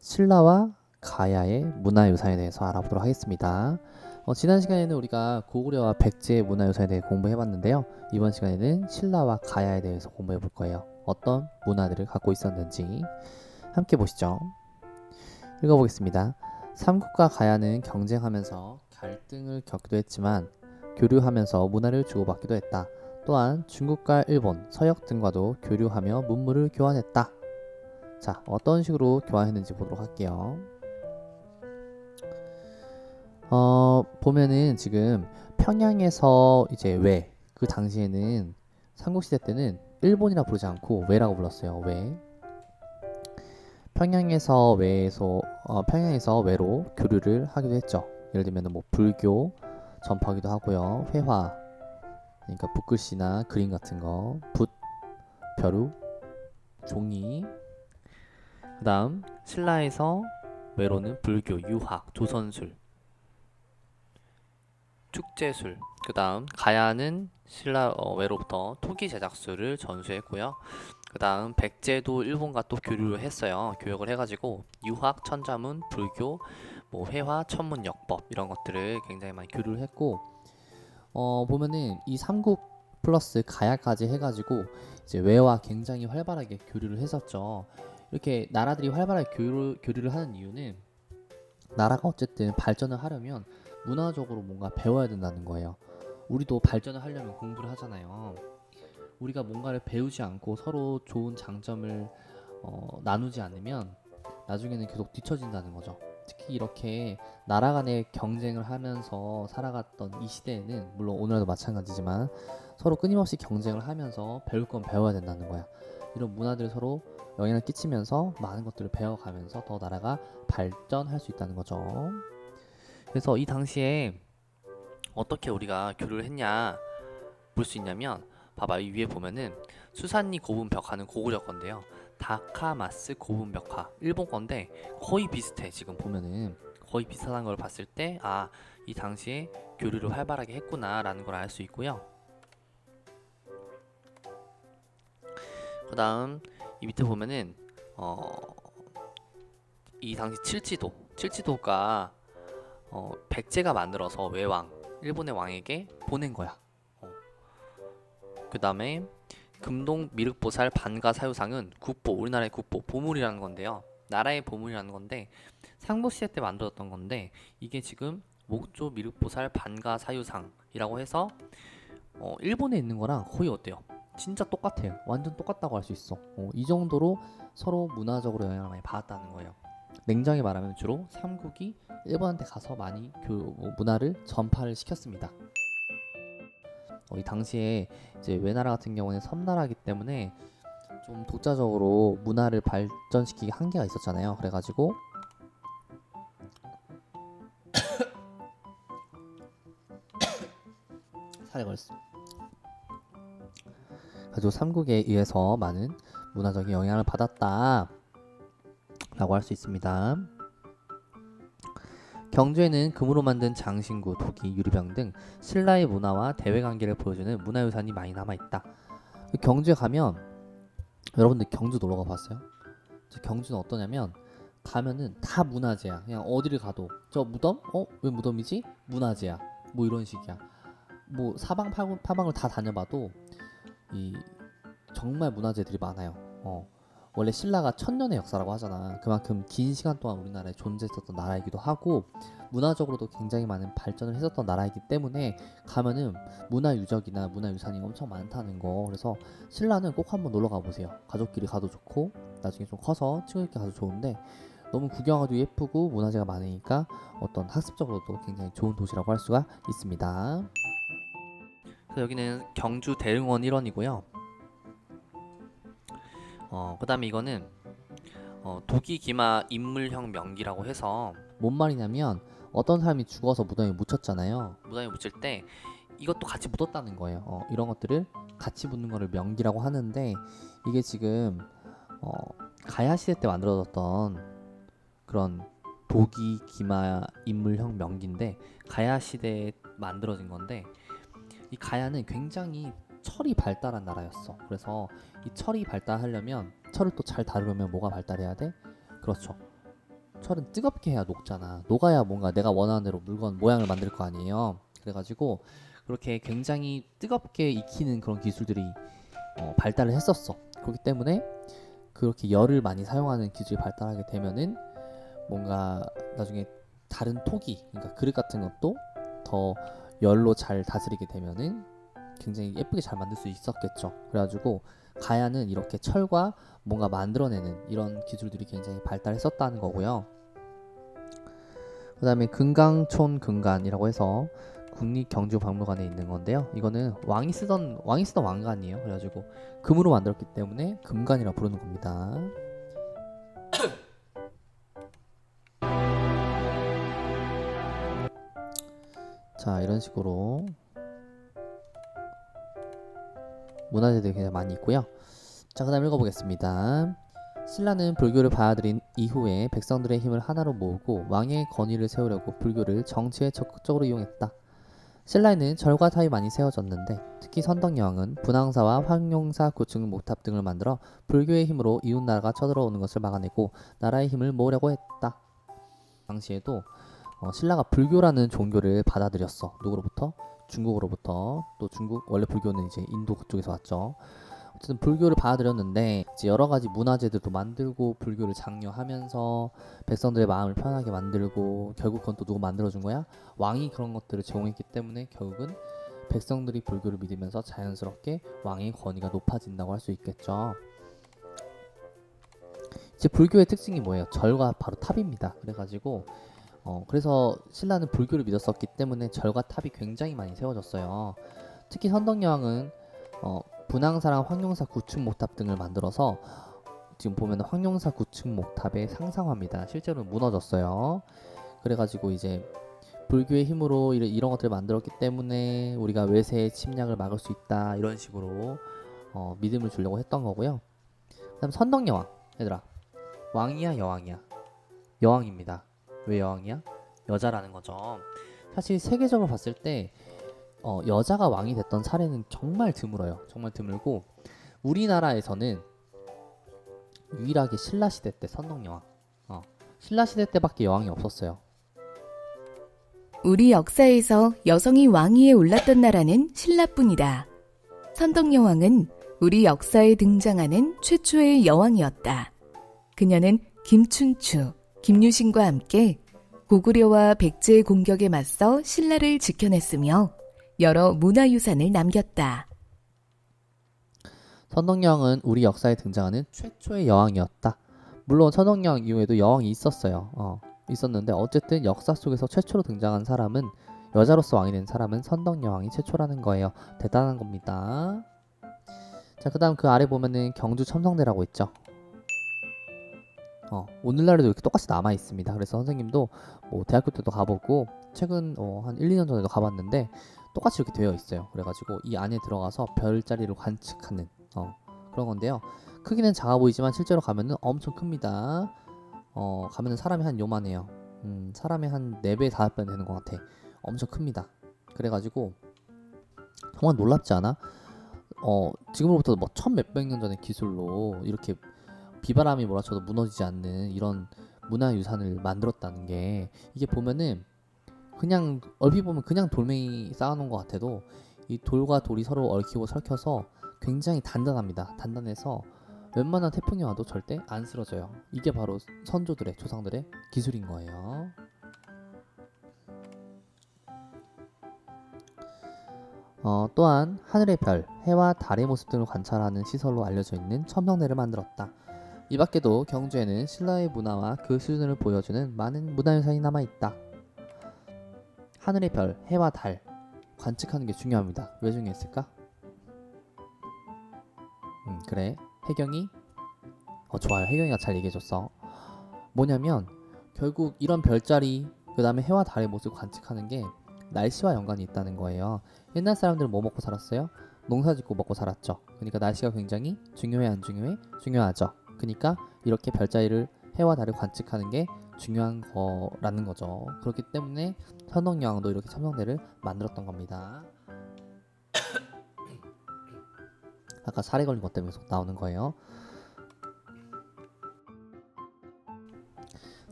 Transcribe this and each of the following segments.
신라와 가야의 문화유산에 대해서 알아보도록 하겠습니다. 지난 시간에는 우리가 고구려와 백제의 문화유산에 대해 공부해봤는데요. 이번 시간에는 신라와 가야에 대해서 공부해볼 거예요. 어떤 문화들을 갖고 있었는지 함께 보시죠. 읽어보겠습니다. 삼국과 가야는 경쟁하면서 갈등을 겪기도 했지만 교류하면서 문화를 주고받기도 했다. 또한 중국과 일본, 서역 등과도 교류하며 문물을 교환했다. 자, 어떤 식으로 교환했는지 보도록 할게요. 보면은 지금 평양에서 이제 외, 그 당시에는 삼국시대 때는 일본이라 부르지 않고 외라고 불렀어요. 외. 평양에서 외로 교류를 하기도 했죠. 예를 들면 뭐 불교 전파하기도 하고요. 회화, 그러니까 붓글씨나 그림 같은 거, 붓, 벼루, 종이. 그다음 신라에서 외로는 불교, 유학, 조선술, 축제술. 그다음 가야는 신라 외로부터 토기 제작술을 전수했고요. 그다음 백제도 일본과 또 교류를 했어요. 교역을 해가지고 유학, 천자문, 불교, 뭐 회화, 천문, 역법 이런 것들을 굉장히 많이 교류를 했고, 보면은 이 삼국 플러스 가야까지 해가지고 이제 외와 굉장히 활발하게 교류를 했었죠. 이렇게 나라들이 활발하게 교류를 하는 이유는 나라가 어쨌든 발전을 하려면 문화적으로 뭔가 배워야 된다는 거예요. 우리도 발전을 하려면 공부를 하잖아요. 우리가 뭔가를 배우지 않고 서로 좋은 장점을 나누지 않으면 나중에는 계속 뒤처진다는 거죠. 특히 이렇게 나라 간의 경쟁을 하면서 살아갔던 이 시대에는, 물론 오늘도 마찬가지지만 서로 끊임없이 경쟁을 하면서 배울 건 배워야 된다는 거야. 이런 문화들을 서로 영향을 끼치면서 많은 것들을 배워가면서 더 나라가 발전할 수 있다는 거죠. 그래서 이 당시에 어떻게 우리가 교류를 했냐 볼 수 있냐면, 봐봐, 이 위에 보면은 수산리 고분벽화는 고구려 건데요. 다카마스 고분벽화 일본 건데 거의 비슷해. 지금 보면은 거의 비슷한 걸 봤을 때, 아, 이 당시에 교류를 활발하게 했구나라는 걸 알 수 있고요. 그 다음 이 밑에 보면은 이 당시 칠지도가 백제가 만들어서 외왕, 일본의 왕에게 보낸 거야. 그 다음에 금동 미륵보살 반가사유상은 국보, 우리나라의 국보, 보물이라는 건데요. 나라의 보물이라는 건데 삼국시대 때 만들었던 건데, 이게 지금 목조 미륵보살 반가사유상이라고 해서 일본에 있는 거랑 거의 어때요? 진짜 똑같아요. 완전 똑같다고 할 수 있어. 이 정도로 서로 문화적으로 영향을 많이 받았다는 거예요. 냉정히 말하면 주로 삼국이 일본한테 가서 많이 문화를 전파를 시켰습니다. 이 당시에 이제 외나라 같은 경우는 섬나라이기 때문에 좀 독자적으로 문화를 발전시키기 한계가 있었잖아요. 그래가지고 살해 걸렸어. 가지고 삼국에 의해서 많은 문화적인 영향을 받았다 라고 할 수 있습니다. 경주에는 금으로 만든 장신구, 도기, 유리병 등 신라의 문화와 대외관계를 보여주는 문화유산이 많이 남아있다. 경주에 가면, 여러분들 경주 놀러가 봤어요? 경주는 어떠냐면 가면은 다 문화재야. 그냥 어디를 가도 저 무덤? 왜 무덤이지? 문화재야. 뭐 이런 식이야. 뭐 사방팔방을 다 다녀봐도 이 정말 문화재들이 많아요. 원래 신라가 천년의 역사라고 하잖아. 그만큼 긴 시간 동안 우리나라에 존재했었던 나라이기도 하고 문화적으로도 굉장히 많은 발전을 했었던 나라이기 때문에 가면은 문화유적이나 문화유산이 엄청 많다는 거. 그래서 신라는 꼭 한번 놀러 가보세요. 가족끼리 가도 좋고 나중에 좀 커서 친구들끼리 가도 좋은데, 너무 구경하기도 예쁘고 문화재가 많으니까 어떤 학습적으로도 굉장히 좋은 도시라고 할 수가 있습니다. 그래서 여기는 경주 대릉원 일원이고요. 그 다음에 이거는 도기기마 인물형 명기라고 해서 뭔 말이냐면, 어떤 사람이 죽어서 무덤에 묻혔잖아요. 무덤에 묻힐 때 이것도 같이 묻었다는 거예요. 이런 것들을 같이 묻는 거를 명기라고 하는데, 이게 지금 가야 시대 때 만들어졌던 그런 도기기마 인물형 명기인데, 가야 시대에 만들어진 건데, 이 가야는 굉장히 철이 발달한 나라였어. 그래서 이 철이 발달하려면, 철을 또 잘 다루려면 뭐가 발달해야 돼? 그렇죠. 철은 뜨겁게 해야 녹잖아. 녹아야 뭔가 내가 원하는 대로 물건 모양을 만들 거 아니에요. 그래가지고 그렇게 굉장히 뜨겁게 익히는 그런 기술들이 발달을 했었어. 그렇기 때문에 그렇게 열을 많이 사용하는 기술이 발달하게 되면은 뭔가 나중에 다른 토기, 그러니까 그릇 같은 것도 더 열로 잘 다스리게 되면은 굉장히 예쁘게 잘 만들 수 있었겠죠. 그래가지고 가야는 이렇게 철과 뭔가 만들어내는 이런 기술들이 굉장히 발달했었다는 거고요. 그 다음에 금강촌 금관이라고 해서 국립경주박물관에 있는 건데요. 이거는 왕이 쓰던 왕관이에요. 그래가지고 금으로 만들었기 때문에 금관이라 부르는 겁니다. 자, 이런 식으로 문화재들이 굉장히 많이 있고요. 자, 그 다음 읽어보겠습니다. 신라는 불교를 받아들인 이후에 백성들의 힘을 하나로 모으고 왕의 권위를 세우려고 불교를 정치에 적극적으로 이용했다. 신라에는 절과 탑이 많이 세워졌는데 특히 선덕여왕은 분황사와 황룡사 구층 목탑 등을 만들어 불교의 힘으로 이웃나라가 쳐들어오는 것을 막아내고 나라의 힘을 모으려고 했다. 당시에도 신라가 불교라는 종교를 받아들였어. 누구로부터? 중국으로부터. 또 중국 원래 불교는 이제 인도 그쪽에서 왔죠. 어쨌든 불교를 받아들였는데 이제 여러 가지 문화재들도 만들고 불교를 장려하면서 백성들의 마음을 편하게 만들고 결국 그건 또 누가 만들어준 거야? 왕이 그런 것들을 제공했기 때문에 결국은 백성들이 불교를 믿으면서 자연스럽게 왕의 권위가 높아진다고 할 수 있겠죠. 이제 불교의 특징이 뭐예요? 절과 바로 탑입니다. 그래가지고 그래서 신라는 불교를 믿었었기 때문에 절과 탑이 굉장히 많이 세워졌어요. 특히 선덕여왕은 분황사랑 황룡사 구층 목탑 등을 만들어서 지금 보면 황룡사 구층 목탑의 상상화입니다. 실제로 무너졌어요. 그래가지고 이제 불교의 힘으로 이런 것들을 만들었기 때문에 우리가 외세의 침략을 막을 수 있다 이런 식으로 믿음을 주려고 했던 거고요. 그다음 선덕여왕, 얘들아, 왕이야 여왕이야? 여왕입니다. 왜 여왕이야? 여자라는 거죠. 사실 세계적으로 봤을 때 여자가 왕이 됐던 사례는 정말 드물어요. 정말 드물고 우리나라에서는 유일하게 신라 시대 때 선덕여왕, 신라 시대 때밖에 여왕이 없었어요. 우리 역사에서 여성이 왕위에 올랐던 나라는 신라뿐이다. 선덕여왕은 우리 역사에 등장하는 최초의 여왕이었다. 그녀는 김춘추, 김유신과 함께 고구려와 백제의 공격에 맞서 신라를 지켜냈으며 여러 문화유산을 남겼다. 선덕여왕은 우리 역사에 등장하는 최초의 여왕이었다. 물론 선덕여왕 이후에도 여왕이 있었어요. 있었는데 어쨌든 역사 속에서 최초로 등장한 사람은 여자로서 왕이 된 사람은 선덕여왕이 최초라는 거예요. 대단한 겁니다. 자, 그 다음 그 아래 보면은 경주 첨성대라고 있죠. 오늘날에도 이렇게 똑같이 남아 있습니다. 그래서 선생님도 뭐 대학교 때도 가보고 최근 한 1, 2년 전에도 가봤는데 똑같이 이렇게 되어 있어요. 그래가지고 이 안에 들어가서 별자리를 관측하는 그런 건데요. 크기는 작아 보이지만 실제로 가면은 엄청 큽니다. 가면은 사람이 한 요만해요. 사람이 한 4배, 5배 되는 것 같아. 엄청 큽니다. 그래가지고 정말 놀랍지 않아? 지금으로부터 뭐 1000몇백 년 전의 기술로 이렇게 비바람이 몰아쳐도 무너지지 않는 이런 문화유산을 만들었다는 게 이게 보면은 그냥 얼핏 보면 그냥 돌멩이 쌓아놓은 것 같아도 이 돌과 돌이 서로 얽히고 설켜서 굉장히 단단합니다. 단단해서 웬만한 태풍이 와도 절대 안 쓰러져요. 이게 바로 선조들의 조상들의 기술인 거예요. 또한 하늘의 별, 해와 달의 모습 등을 관찰하는 시설로 알려져 있는 첨성대를 만들었다. 이 밖에도 경주에는 신라의 문화와 그 수준을 보여주는 많은 문화유산이 남아있다. 하늘의 별, 해와 달 관측하는 게 중요합니다. 왜 중요했을까? 그래, 혜경이 좋아요. 혜경이가 잘 얘기해줬어. 뭐냐면 결국 이런 별자리 그 다음에 해와 달의 모습 관측하는 게 날씨와 연관이 있다는 거예요. 옛날 사람들은 뭐 먹고 살았어요? 농사짓고 먹고 살았죠. 그러니까 날씨가 굉장히 중요해 안 중요해? 중요하죠. 그러니까 이렇게 별자리를 해와 달을 관측하는 게 중요한 거라는 거죠. 그렇기 때문에 선덕여왕도 이렇게 첨성대를 만들었던 겁니다. 아까 살에 걸린 것 때문에 계속 나오는 거예요.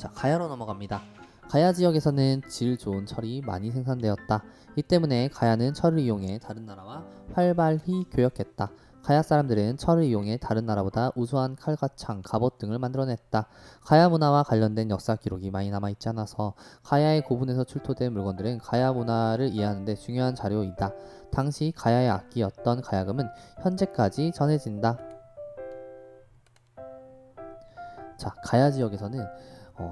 자, 가야로 넘어갑니다. 가야 지역에서는 질 좋은 철이 많이 생산되었다. 이 때문에 가야는 철을 이용해 다른 나라와 활발히 교역했다. 가야 사람들은 철을 이용해 다른 나라보다 우수한 칼과 창, 갑옷 등을 만들어냈다. 가야 문화와 관련된 역사 기록이 많이 남아있지 않아서 가야의 고분에서 출토된 물건들은 가야 문화를 이해하는 데 중요한 자료이다. 당시 가야의 악기였던 가야금은 현재까지 전해진다. 자, 가야 지역에서는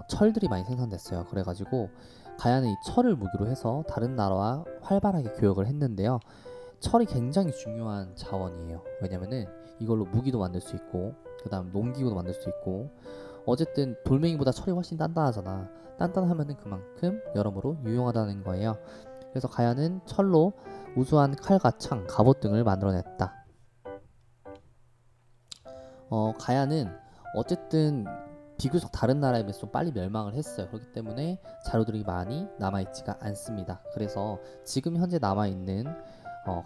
철들이 많이 생산됐어요. 그래가지고 가야는 이 철을 무기로 해서 다른 나라와 활발하게 교역을 했는데요. 철이 굉장히 중요한 자원이에요. 왜냐면은 이걸로 무기도 만들 수 있고, 그 다음 농기구도 만들 수 있고, 어쨌든 돌멩이보다 철이 훨씬 단단하잖아. 단단하면은 그만큼 여러모로 유용하다는 거예요. 그래서 가야는 철로 우수한 칼과 창, 갑옷 등을 만들어냈다. 가야는 어쨌든 비교적 다른 나라에 비해서 좀 빨리 멸망을 했어요. 그렇기 때문에 자료들이 많이 남아있지가 않습니다. 그래서 지금 현재 남아있는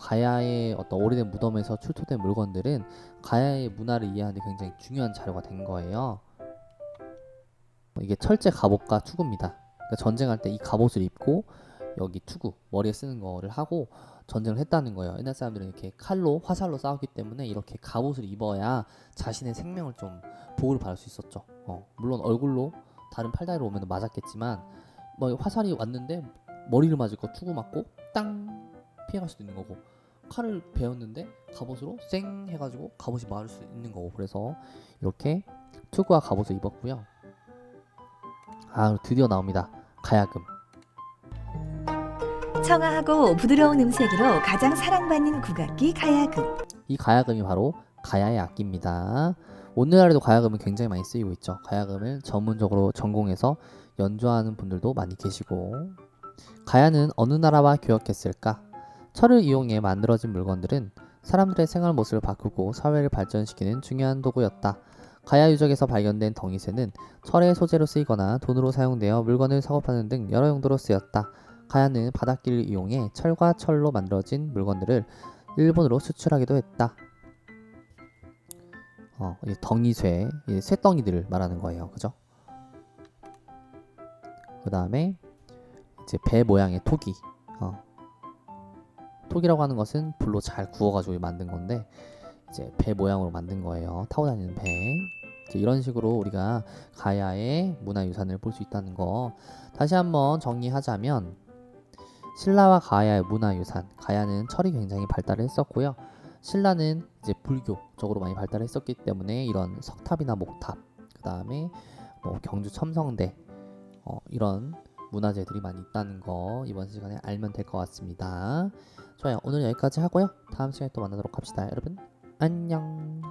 가야의 어떤 오래된 무덤에서 출토된 물건들은 가야의 문화를 이해하는 데 굉장히 중요한 자료가 된 거예요. 이게 철제 갑옷과 투구입니다. 그러니까 전쟁할 때 이 갑옷을 입고 여기 투구, 머리에 쓰는 거를 하고 전쟁을 했다는 거예요. 옛날 사람들은 이렇게 칼로, 화살로 싸웠기 때문에 이렇게 갑옷을 입어야 자신의 생명을 좀 보호를 받을 수 있었죠. 물론 얼굴로 다른 팔다리로 오면 맞았겠지만 뭐 화살이 왔는데 머리를 맞을 거 투구 맞고 땅 피해갈 수도 있는 거고, 칼을 베었는데 갑옷으로 쌩 해가지고 갑옷이 맞을 수 있는 거고, 그래서 이렇게 투구와 갑옷을 입었고요. 드디어 나옵니다. 가야금. 청아하고 부드러운 음색으로 가장 사랑받는 국악기 가야금. 이 가야금이 바로 가야의 악기입니다. 오늘날에도 가야금은 굉장히 많이 쓰이고 있죠. 가야금을 전문적으로 전공해서 연주하는 분들도 많이 계시고. 가야는 어느 나라와 교역했을까? 철을 이용해 만들어진 물건들은 사람들의 생활 모습을 바꾸고 사회를 발전시키는 중요한 도구였다. 가야 유적에서 발견된 덩이쇠는 철의 소재로 쓰이거나 돈으로 사용되어 물건을 사고파는 등 여러 용도로 쓰였다. 가야는 바닷길을 이용해 철과 철로 만들어진 물건들을 일본으로 수출하기도 했다. 이 덩이쇠, 이 쇠덩이들을 말하는 거예요. 그죠? 그 다음에 이제 배 모양의 토기. 토기라고 하는 것은 불로 잘 구워가지고 만든 건데, 이제 배 모양으로 만든 거예요. 타고 다니는 배. 이런 식으로 우리가 가야의 문화유산을 볼 수 있다는 거 다시 한번 정리하자면, 신라와 가야의 문화유산, 가야는 철이 굉장히 발달을 했었고요. 신라는 이제 불교적으로 많이 발달을 했었기 때문에 이런 석탑이나 목탑, 그 다음에 뭐 경주 첨성대, 이런 문화재들이 많이 있다는 거 이번 시간에 알면 될 것 같습니다. 좋아요. 오늘 여기까지 하고요. 다음 시간에 또 만나도록 합시다. 여러분 안녕.